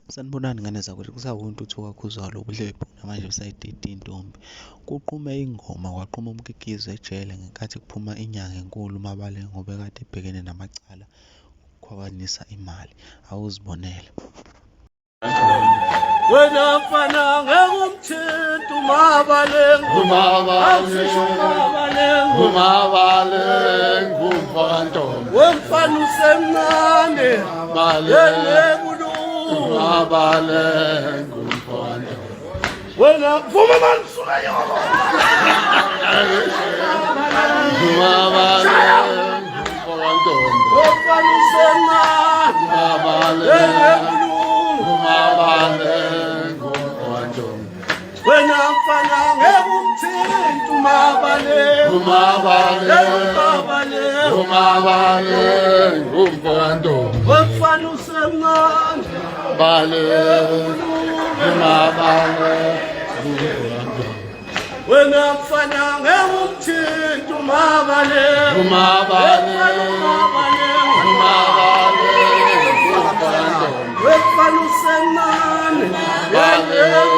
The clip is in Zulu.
Sanibonani ngane zakwethu, kusawuntuthuka khuzwayo ubuhlebhu namanje busayidida intombi. Kuqume ingoma kwaqhuma umkikizo ejele ngenkathi kuphuma inyanga enkulu uMabaleng obekade ebhekene namacala okukhwabanisa imali. Awuzibonele. Wena mfana ngeke umthinta uMabaleng, uMabaleng umfantombi wemfana usemncane yelebulu. uMabaleng umfantombi Wena vuma mani suka yolo. uMabaleng umfantombi Wemfana usemncane uMabaleng yelebulu. uMabaleng umfantombi Wena mfana ngeke umthinta uMabaleng, uMabaleng umfantombi wemfana usemncane Umabaleng umfantombi wena mfana ngeke umthinta uMabaleng, uMabaleng umfantombi wemfana usemncane Umabaleng